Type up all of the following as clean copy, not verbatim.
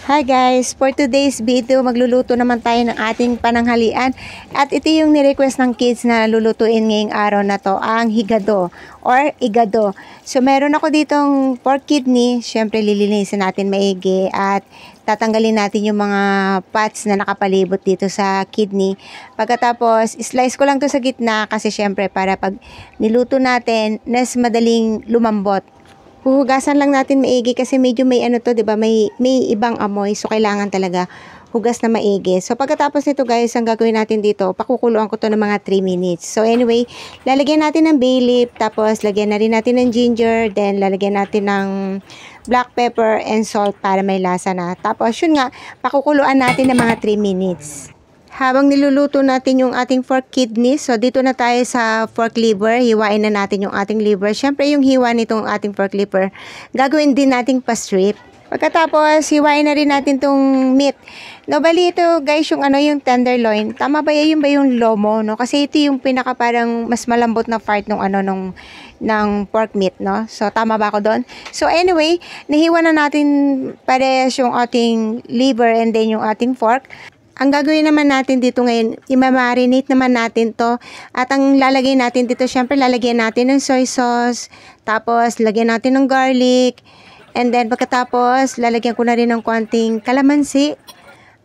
Hi guys! For today's video, magluluto naman tayo ng ating pananghalian. At ito yung ni-request ng kids na lulutuin ngayong araw na to, ang higado or igado. So meron ako ditong pork kidney, syempre lilinisin natin maigi at tatanggalin natin yung mga parts na nakapalibot dito sa kidney. Pagkatapos, slice ko lang to sa gitna kasi syempre para pag niluto natin, mas madaling lumambot. Huhugasan lang natin maigi kasi medyo may ano to, 'di ba? May ibang amoy. So kailangan talaga hugas na maigi. So pagkatapos nito, guys, ang gagawin natin dito, pakukuluan ko to ng mga 3 minutes. So anyway, lalagyan natin ng bay leaf, tapos lagyan na rin natin ng ginger, then lalagyan natin ng black pepper and salt para may lasa na. Tapos yun nga, pakukuluan natin ng mga 3 minutes. Habang niluluto natin yung ating pork kidney, so dito na tayo sa pork liver, hiwain na natin yung ating liver. Syempre yung hiwa nitong ating pork liver, gagawin din nating pa-strip. Pagkatapos, hiwain na rin natin tong meat. No, bali ito guys, yung yung tenderloin. Tama ba yun ba yung lomo, no? Kasi ito yung pinaka parang mas malambot na part ng pork meat, no? So tama ba ako doon? So anyway, nahiwa na natin parehas yung ating liver and then yung ating pork. Ang gagawin naman natin dito ngayon, i-marinate naman natin to. At ang lalagay natin dito, syempre lalagyan natin ng soy sauce. Tapos, lagyan natin ng garlic. And then, pagkatapos, lalagyan ko na rin ng konting kalamansi.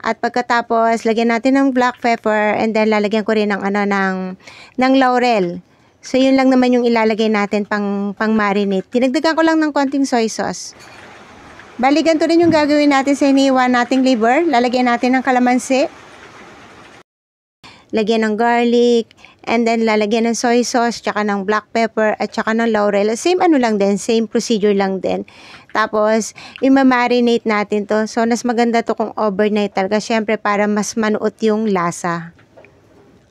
At pagkatapos, lagyan natin ng black pepper. And then, lalagyan ko rin ng laurel. So, yun lang naman yung ilalagay natin pang marinate. Tinagdagan ko lang ng konting soy sauce. Bali, ganito rin yung gagawin natin sa hiniwa nating liver. Lalagyan natin ng kalamansi. Lagyan ng garlic. And then, lalagyan ng soy sauce, tsaka ng black pepper, at tsaka ng laurel. Same lang din. Same procedure lang din. Tapos, i-marinate natin to. So, mas maganda to kung overnight talaga. Siyempre, para mas manuot yung lasa.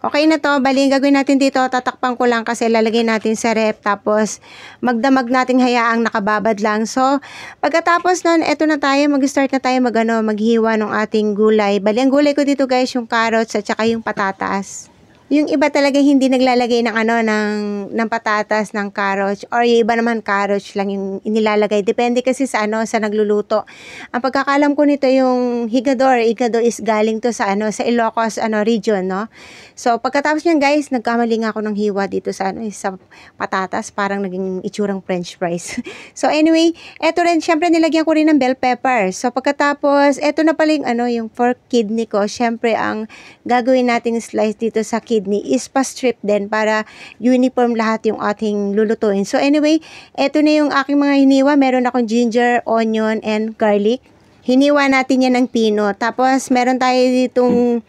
Okay na to, bali, gagawin natin dito, tatakpan ko lang kasi lalagay natin sa rep, tapos magdamag nating hayaang nakababad lang. So, pagkatapos nun, eto na tayo, mag-start na tayo maghiwa ng ating gulay. Bali, ang gulay ko dito guys, yung carrots at saka yung patatas. Yung iba talaga hindi naglalagay ng patatas, ng carrots, or yung iba naman carrots lang yung inilalagay. Depende kasi sa sa nagluluto. Ang pagkakalam ko nito yung higador is galing to sa sa Ilocos region, no. So pagkatapos niyan guys, nagkamali nga ako ng hiwa dito sa sa patatas, parang naging itsurang french fries. So anyway, eto rin syempre nilagyan ko rin ng bell pepper. So pagkatapos, eto na pala yung pork kidney ko. Syempre ang gagawin nating slice dito sa kidney is pa-strip din para uniform lahat yung ating lulutuin. So anyway, eto na yung aking mga hiniwa. Meron akong ginger, onion, and garlic. Hiniwa natin yan ng pino. Tapos meron tayo ditong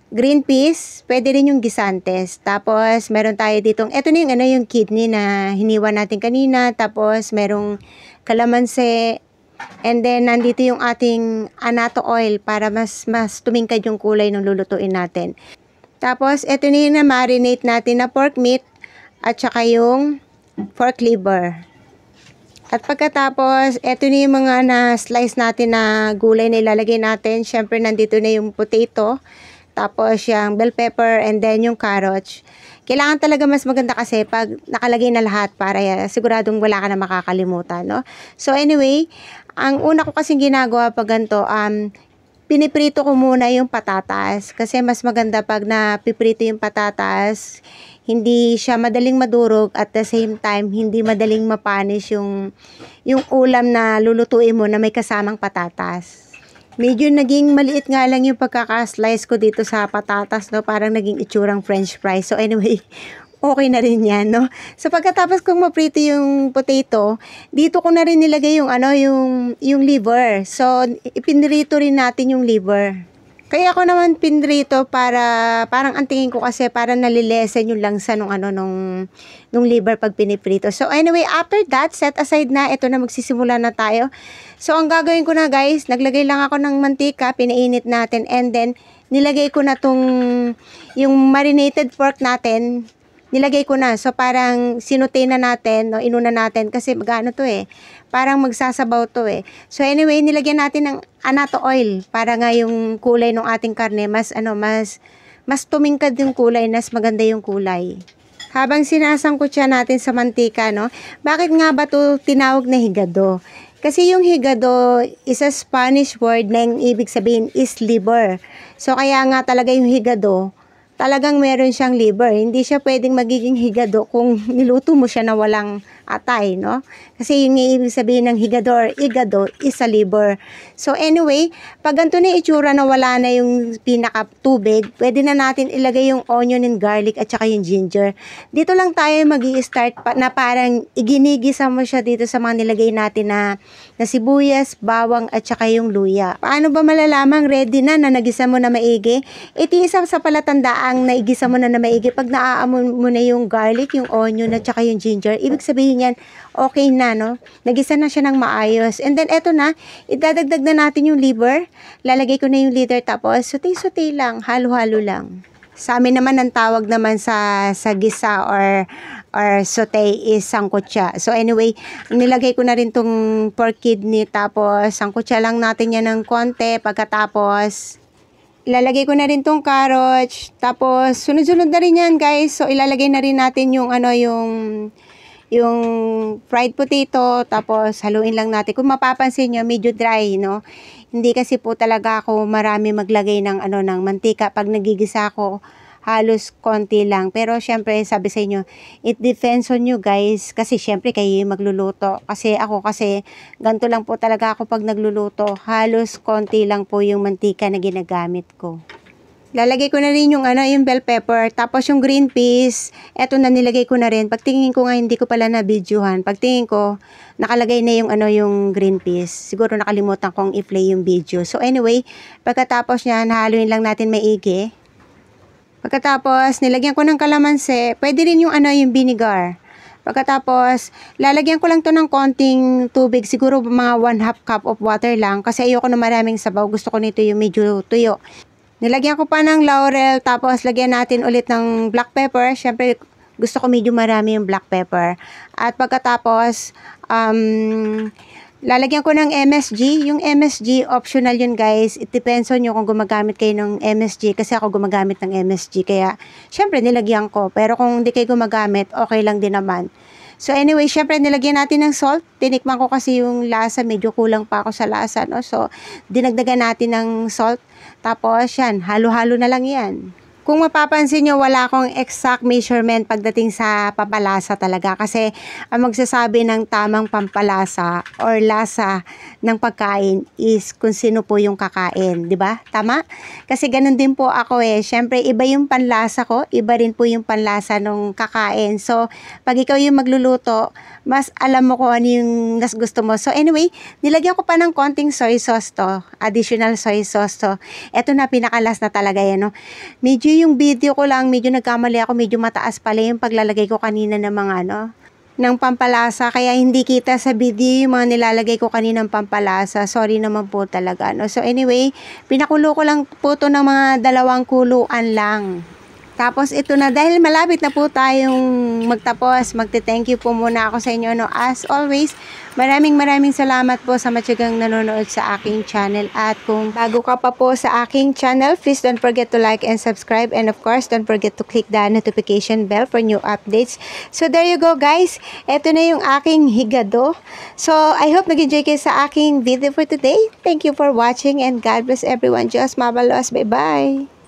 green peas, pwede rin yung gisantes. Tapos meron tayo ditong, eto na yung kidney na hiniwa natin kanina. Tapos merong kalamansi. And then, nandito yung ating annatto oil para mas tumingkad yung kulay ng lulutuin natin. Tapos, ito na yung na-marinate natin na pork meat at saka yung pork liver. At pagkatapos, ito na yung mga na-slice natin na gulay na ilalagay natin. Siyempre, nandito na yung potato. Tapos, yung bell pepper and then yung carrots. Kailangan talaga mas maganda kasi pag nakalagay na lahat para siguradong wala ka na makakalimutan, no? So, anyway, ang una ko kasing ginagawa pag ganito, piniprito ko muna yung patatas. Kasi mas maganda pag napiprito yung patatas, hindi siya madaling madurog at the same time, hindi madaling mapanis yung ulam na lulutuin mo na may kasamang patatas. Medyo naging maliit nga lang yung pagkaka-slice ko dito sa patatas, no? Parang naging itsurang french fries. So anyway, okay na rin yan, no? So pagkatapos kong maprito yung potato, dito ko na rin nilagay yung liver. So ipinrito rin natin yung liver. Kaya ako naman pinrito para parang ang tingin ko kasi para nalilesen yung langsa nung liver pag piniprito. So anyway, after that, set aside na. Ito na, magsisimula na tayo. So ang gagawin ko na guys, naglagay lang ako ng mantika, pinainit natin, and then nilagay ko na yung marinated pork natin. Nilagay ko na. So, parang sinute na natin, no? Inuna natin kasi magano to parang magsasabaw to So, anyway, nilagyan natin ng annatto oil para nga yung kulay ng ating karne mas tumingkad yung kulay, mas maganda yung kulay. Habang sinasangkot siya natin sa mantika, no? Bakit nga ba to tinawag na higado? Kasi yung higado is a Spanish word na yung ibig sabihin is liver. So kaya nga talaga yung higado, talagang meron siyang liver. Hindi siya pwedeng magiging higado kung niluto mo siya na walang atay, no? Kasi yung ibig sabihin ng higado or igado is a liver. So anyway, pag ganito na itsura na wala na yung pinaka-tubig, pwede na natin ilagay yung onion and garlic at saka yung ginger. Dito lang tayo mag-i-start na parang iginigisa mo siya dito sa mga nilagay natin na sibuyas, bawang at saka yung luya. Paano ba malalamang ready na nagisa mo na maigi? Ito isa sa palatandaang naigisa mo na maigi. Pag naaamon mo na yung garlic, yung onion at saka yung ginger, ibig sabihin yan, okay na, no? Nagisa na siya ng maayos. And then, eto na, idadagdag na natin yung liver. Lalagay ko na yung liver, tapos suti-suti lang, halo-halo lang. Sa amin naman, ang tawag naman sa gisa or saute is sangkutsa. So anyway, nilagay ko na rin tong pork kidney, tapos sangkutsa lang natin yan ng konti. Pagkatapos, ilalagay ko na rin tong carrots. Tapos, sunod-sunod na rin yan, guys. So, ilalagay na rin natin yung yung fried potato, tapos haluin lang natin. Kung mapapansin nyo, medyo dry, no? Hindi kasi po talaga ako marami maglagay ng ng mantika. Pag nagigisa ako, halos konti lang. Pero syempre, sabi sa inyo, it depends on you guys. Kasi syempre, kayo yung magluluto. Kasi ako ganito lang po talaga ako pag nagluluto. Halos konti lang po yung mantika na ginagamit ko. Lalagay ko na rin yung yung bell pepper, tapos yung green peas, eto na nilagay ko na rin. Pagtingin ko nga hindi ko pala na-videohan. Pagtingin ko, nakalagay na yung yung green peas. Siguro nakalimutan kong i-play yung video. So anyway, pagkatapos niyan, haluin lang natin maigi. Pagkatapos, nilagyan ko ng kalamansi, pwede rin yung yung vinegar. Pagkatapos, lalagyan ko lang to ng konting tubig, siguro mga 1/2 cup of water lang kasi ayoko na maraming sabaw. Gusto ko nito yung medyo tuyo. Nilagyan ko pa ng laurel, tapos lagyan natin ulit ng black pepper. Siyempre, gusto ko medyo marami yung black pepper. At pagkatapos, lalagyan ko ng MSG. Yung MSG, optional yun guys. It depends on you kung gumagamit kayo ng MSG. Kasi ako gumagamit ng MSG. Kaya, siyempre, nilagyan ko. Pero kung hindi kayo gumagamit, okay lang din naman. So anyway, syempre nilagyan natin ng salt. Tinikman ko kasi yung lasa, medyo kulang pa ako sa lasa, no? So, dinagdagan natin ng salt. Tapos yan, halo-halo na lang yan. Kung mapapansin nyo, wala akong exact measurement pagdating sa pampalasa talaga. Kasi ang magsasabi ng tamang pampalasa or lasa ng pagkain is kung sino po yung kakain. Di ba? Tama? Kasi ganun din po ako eh. Siyempre, iba yung panlasa ko, iba rin po yung panlasa ng kakain. So, pag ikaw yung magluluto, mas alam mo kung ano yung mas gusto mo. So, anyway, nilagyan ko pa ng konting soy sauce to. Additional soy sauce to. Ito na, pinakalas na talaga yan, no? Medyo yung video ko lang, medyo nagkamali ako, medyo mataas pala yung paglalagay ko kanina ng mga ng pampalasa, kaya hindi kita sa video yung mga nilalagay ko kanina ng pampalasa. Sorry naman po talaga, no? So anyway, pinakulo ko lang po to ng mga 2 kuluan lang. Tapos ito na, dahil malapit na po tayong magtapos, magte-thank you po muna ako sa inyo, no? As always, maraming salamat po sa matyagang nanonood sa aking channel. At kung bago ka pa po sa aking channel, please don't forget to like and subscribe. And of course, don't forget to click the notification bell for new updates. So there you go guys, ito na yung aking higado. So I hope nag-enjoy kayo sa aking video for today. Thank you for watching and God bless everyone. Diyos mabalos. Bye-bye!